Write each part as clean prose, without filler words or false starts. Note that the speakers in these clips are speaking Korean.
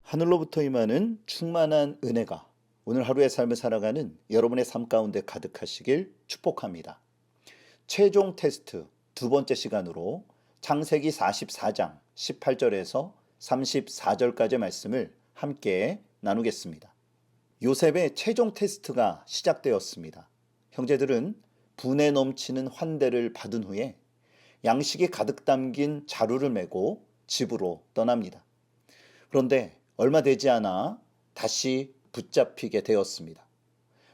하늘로부터 임하는 충만한 은혜가 오늘 하루의 삶을 살아가는 여러분의 삶 가운데 가득하시길 축복합니다. 최종 테스트 두 번째 시간으로 창세기 44장 18절에서 34절까지의 말씀을 함께 나누겠습니다. 요셉의 최종 테스트가 시작되었습니다. 형제들은 분에 넘치는 환대를 받은 후에 양식이 가득 담긴 자루를 메고 집으로 떠납니다. 그런데 얼마 되지 않아 다시 붙잡히게 되었습니다.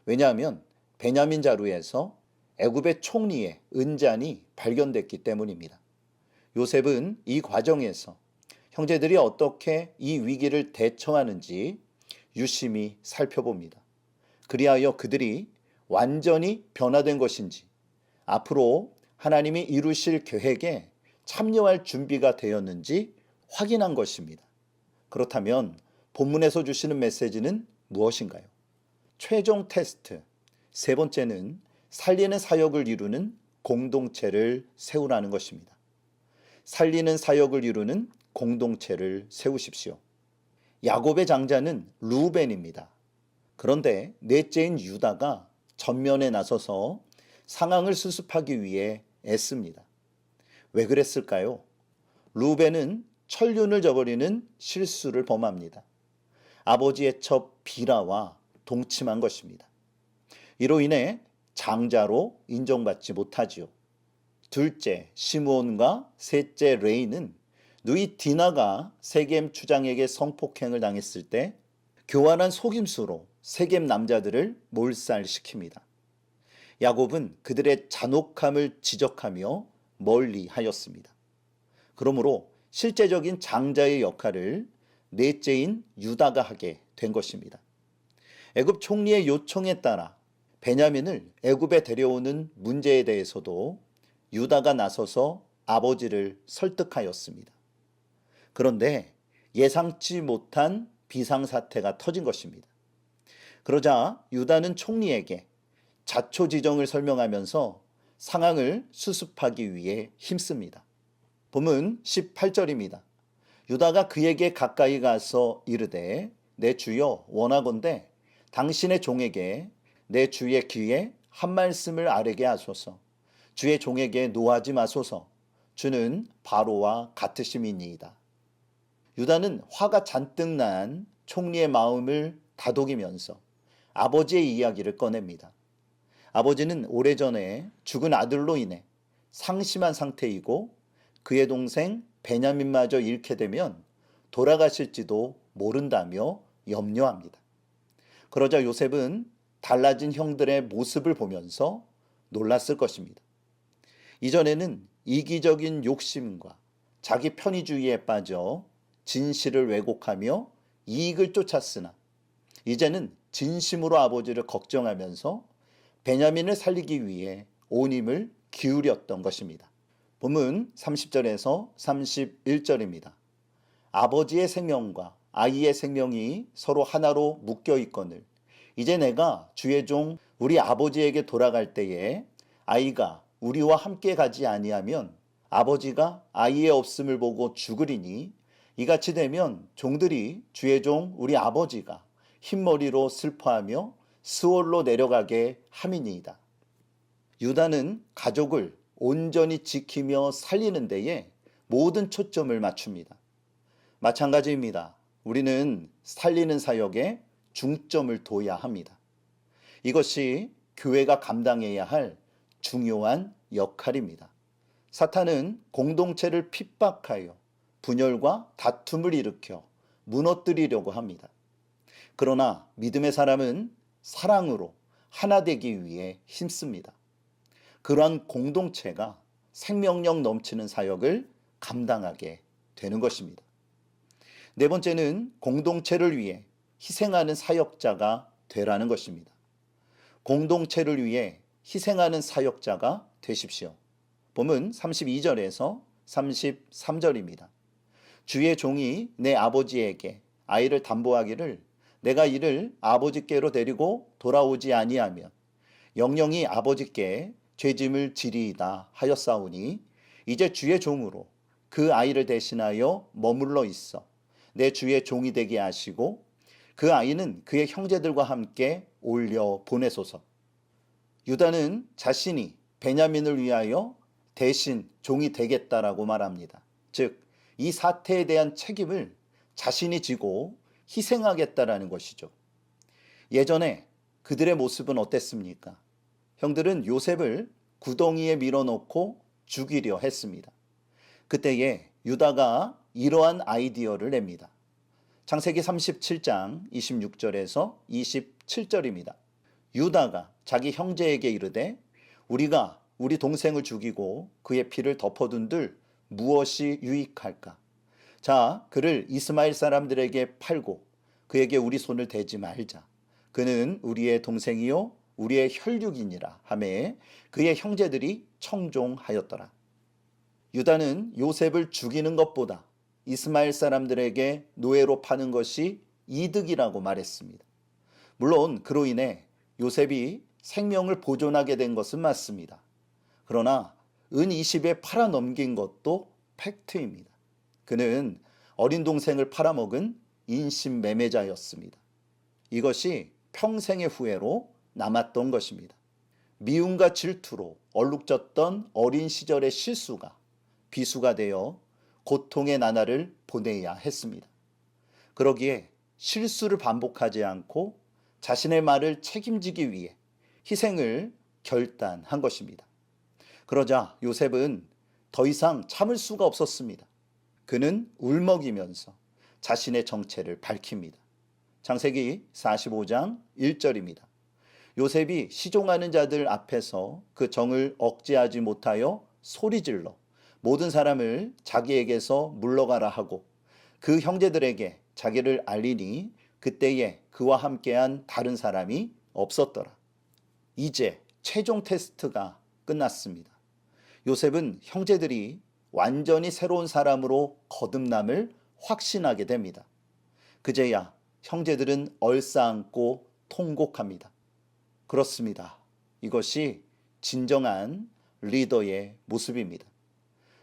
왜냐하면 베냐민 자루에서 애굽의 총리의 은잔이 발견됐기 때문입니다. 요셉은 이 과정에서 형제들이 어떻게 이 위기를 대처하는지 유심히 살펴봅니다. 그리하여 그들이 완전히 변화된 것인지, 앞으로 하나님이 이루실 계획에 참여할 준비가 되었는지 확인한 것입니다. 그렇다면 본문에서 주시는 메시지는 무엇인가요? 최종 테스트 세 번째는 살리는 사역을 이루는 공동체를 세우라는 것입니다. 살리는 사역을 이루는 공동체를 세우십시오. 야곱의 장자는 르우벤입니다. 그런데 넷째인 유다가 전면에 나서서 상황을 수습하기 위해 애씁니다. 왜 그랬을까요? 르우벤은 천륜을 저버리는 실수를 범합니다. 아버지의 첩 비라와 동침한 것입니다. 이로 인해 장자로 인정받지 못하지요. 둘째 시므온과 셋째 레이는 누이 디나가 세겜 추장에게 성폭행을 당했을 때 교활한 속임수로 세겜 남자들을 몰살시킵니다. 야곱은 그들의 잔혹함을 지적하며 멀리하였습니다. 그러므로 실제적인 장자의 역할을 넷째인 유다가 하게 된 것입니다. 애굽 총리의 요청에 따라 베냐민을 애굽에 데려오는 문제에 대해서도 유다가 나서서 아버지를 설득하였습니다. 그런데 예상치 못한 비상사태가 터진 것입니다. 그러자 유다는 총리에게 자초지정을 설명하면서 상황을 수습하기 위해 힘씁니다. 본문 18절입니다. 유다가 그에게 가까이 가서 이르되 내 주여 원하건대 당신의 종에게 내 주의 귀에 한 말씀을 아뢰게 하소서. 주의 종에게 노하지 마소서. 주는 바로와 같으심이니이다. 유다는 화가 잔뜩 난 총리의 마음을 다독이면서 아버지의 이야기를 꺼냅니다. 아버지는 오래전에 죽은 아들로 인해 상심한 상태이고 그의 동생 베냐민마저 잃게 되면 돌아가실지도 모른다며 염려합니다. 그러자 요셉은 달라진 형들의 모습을 보면서 놀랐을 것입니다. 이전에는 이기적인 욕심과 자기 편의주의에 빠져 진실을 왜곡하며 이익을 쫓았으나 이제는 진심으로 아버지를 걱정하면서 베냐민을 살리기 위해 온 힘을 기울였던 것입니다. 본문 30절에서 31절입니다. 아버지의 생명과 아이의 생명이 서로 하나로 묶여 있거늘 이제 내가 주의 종 우리 아버지에게 돌아갈 때에 아이가 우리와 함께 가지 아니하면 아버지가 아이의 없음을 보고 죽으리니 이같이 되면 종들이 주의 종 우리 아버지가 흰머리로 슬퍼하며 스올로 내려가게 함이니이다. 유다는 가족을 온전히 지키며 살리는 데에 모든 초점을 맞춥니다. 마찬가지입니다. 우리는 살리는 사역에 중점을 둬야 합니다. 이것이 교회가 감당해야 할 중요한 역할입니다. 사탄은 공동체를 핍박하여 분열과 다툼을 일으켜 무너뜨리려고 합니다. 그러나 믿음의 사람은 사랑으로 하나 되기 위해 힘씁니다. 그러한 공동체가 생명력 넘치는 사역을 감당하게 되는 것입니다. 네 번째는 공동체를 위해 희생하는 사역자가 되라는 것입니다. 공동체를 위해 희생하는 사역자가 되십시오. 본문 32절에서 33절입니다. 주의 종이 내 아버지에게 아이를 담보하기를 내가 이를 아버지께로 데리고 돌아오지 아니하면 영영이 아버지께 죄짐을 지리이다 하였사오니 이제 주의 종으로 그 아이를 대신하여 머물러 있어 내 주의 종이 되게 하시고 그 아이는 그의 형제들과 함께 올려 보내소서. 유다는 자신이 베냐민을 위하여 대신 종이 되겠다라고 말합니다. 즉, 이 사태에 대한 책임을 자신이 지고 희생하겠다라는 것이죠. 예전에 그들의 모습은 어땠습니까? 형들은 요셉을 구덩이에 밀어넣고 죽이려 했습니다. 그때에 유다가 이러한 아이디어를 냅니다. 창세기 37장 26절에서 27절입니다. 유다가 자기 형제에게 이르되 우리가 우리 동생을 죽이고 그의 피를 덮어둔들 무엇이 유익할까? 자, 그를 이스마엘 사람들에게 팔고 그에게 우리 손을 대지 말자. 그는 우리의 동생이요 우리의 혈육이니라 하매 그의 형제들이 청종하였더라. 유다는 요셉을 죽이는 것보다 이스마엘 사람들에게 노예로 파는 것이 이득이라고 말했습니다. 물론 그로 인해 요셉이 생명을 보존하게 된 것은 맞습니다. 그러나 은 20에 팔아넘긴 것도 팩트입니다. 그는 어린 동생을 팔아먹은 인신매매자였습니다. 이것이 평생의 후회로 남았던 것입니다. 미움과 질투로 얼룩졌던 어린 시절의 실수가 비수가 되어 고통의 나날을 보내야 했습니다. 그러기에 실수를 반복하지 않고 자신의 말을 책임지기 위해 희생을 결단한 것입니다. 그러자 요셉은 더 이상 참을 수가 없었습니다. 그는 울먹이면서 자신의 정체를 밝힙니다. 창세기 45장 1절입니다. 요셉이 시종하는 자들 앞에서 그 정을 억제하지 못하여 소리질러 모든 사람을 자기에게서 물러가라 하고 그 형제들에게 자기를 알리니 그때에 그와 함께한 다른 사람이 없었더라. 이제 최종 테스트가 끝났습니다. 요셉은 형제들이 완전히 새로운 사람으로 거듭남을 확신하게 됩니다. 그제야 형제들은 얼싸안고 통곡합니다. 그렇습니다. 이것이 진정한 리더의 모습입니다.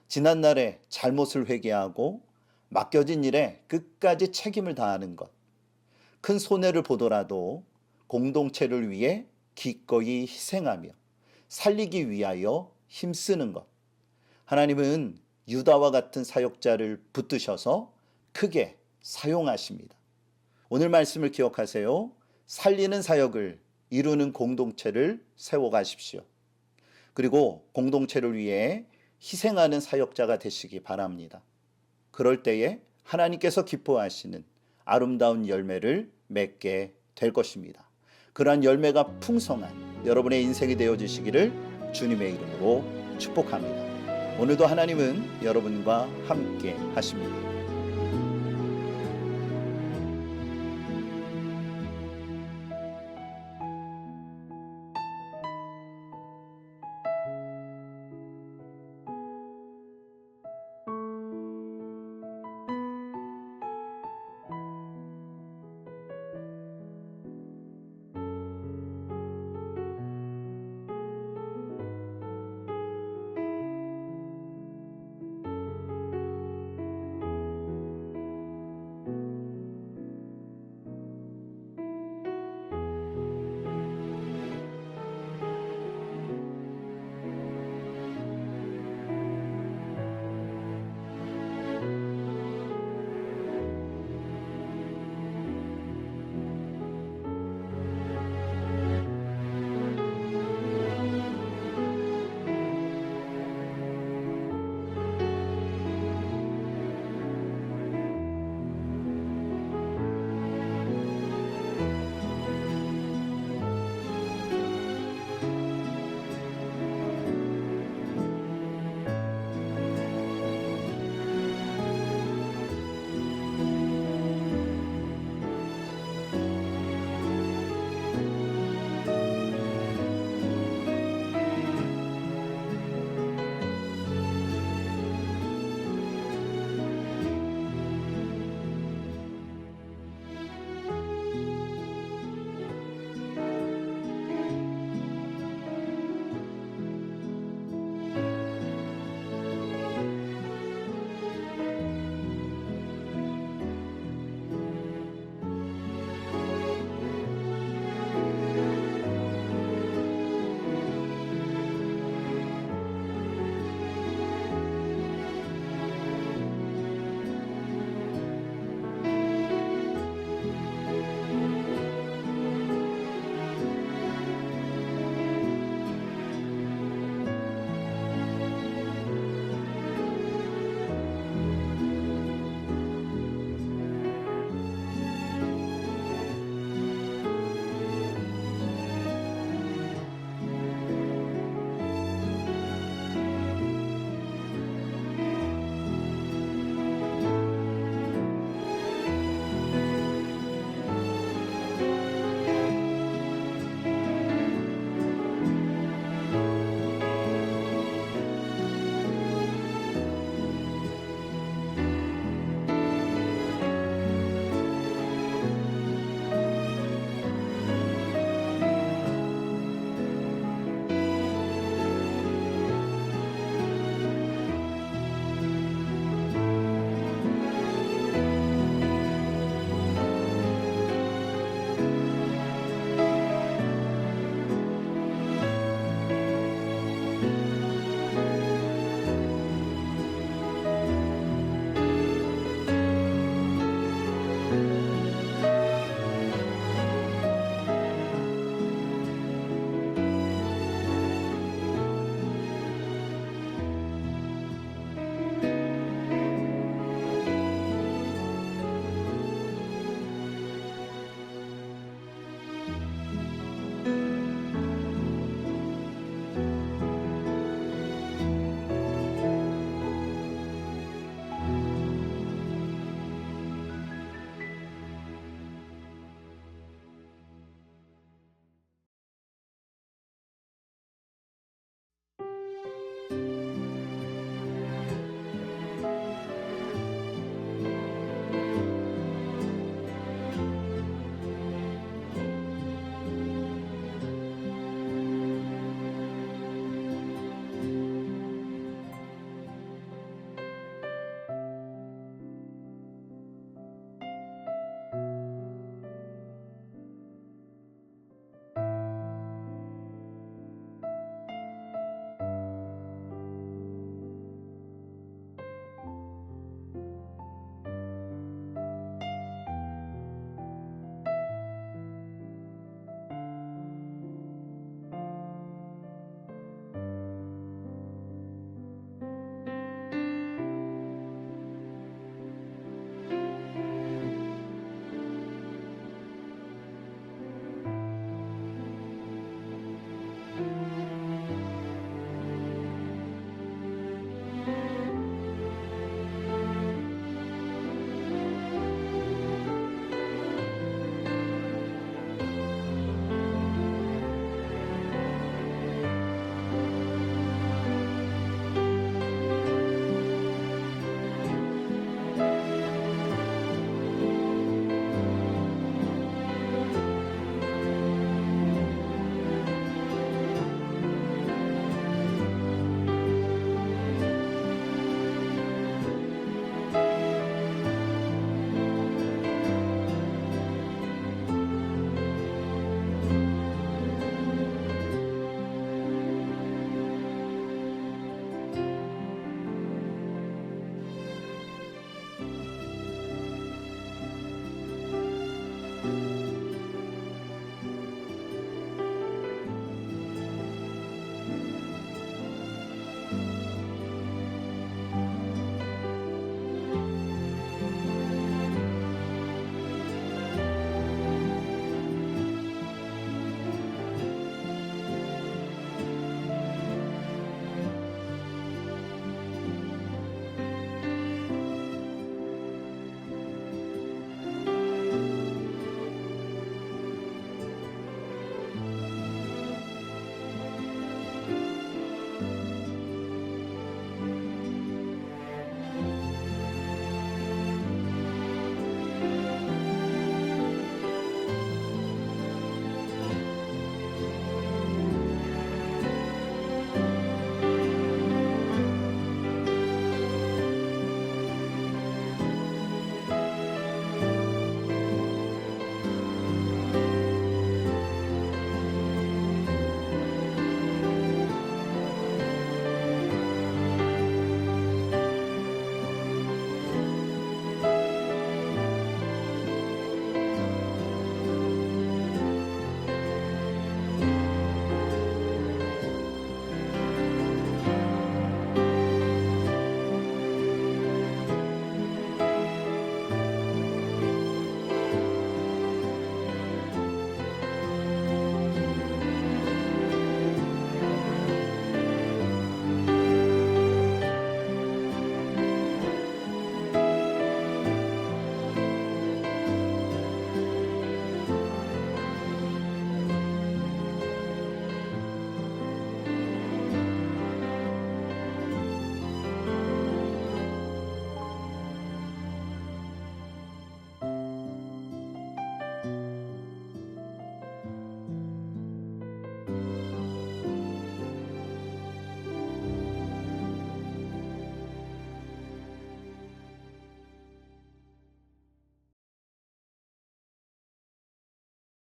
지난날의 잘못을 회개하고 맡겨진 일에 끝까지 책임을 다하는 것. 큰 손해를 보더라도 공동체를 위해 기꺼이 희생하며 살리기 위하여 힘쓰는 것. 하나님은 유다와 같은 사역자를 붙드셔서 크게 사용하십니다. 오늘 말씀을 기억하세요. 살리는 사역을 이루는 공동체를 세워가십시오. 그리고 공동체를 위해 희생하는 사역자가 되시기 바랍니다. 그럴 때에 하나님께서 기뻐하시는 아름다운 열매를 맺게 될 것입니다. 그러한 열매가 풍성한 여러분의 인생이 되어주시기를 주님의 이름으로 축복합니다. 오늘도 하나님은 여러분과 함께 하십니다.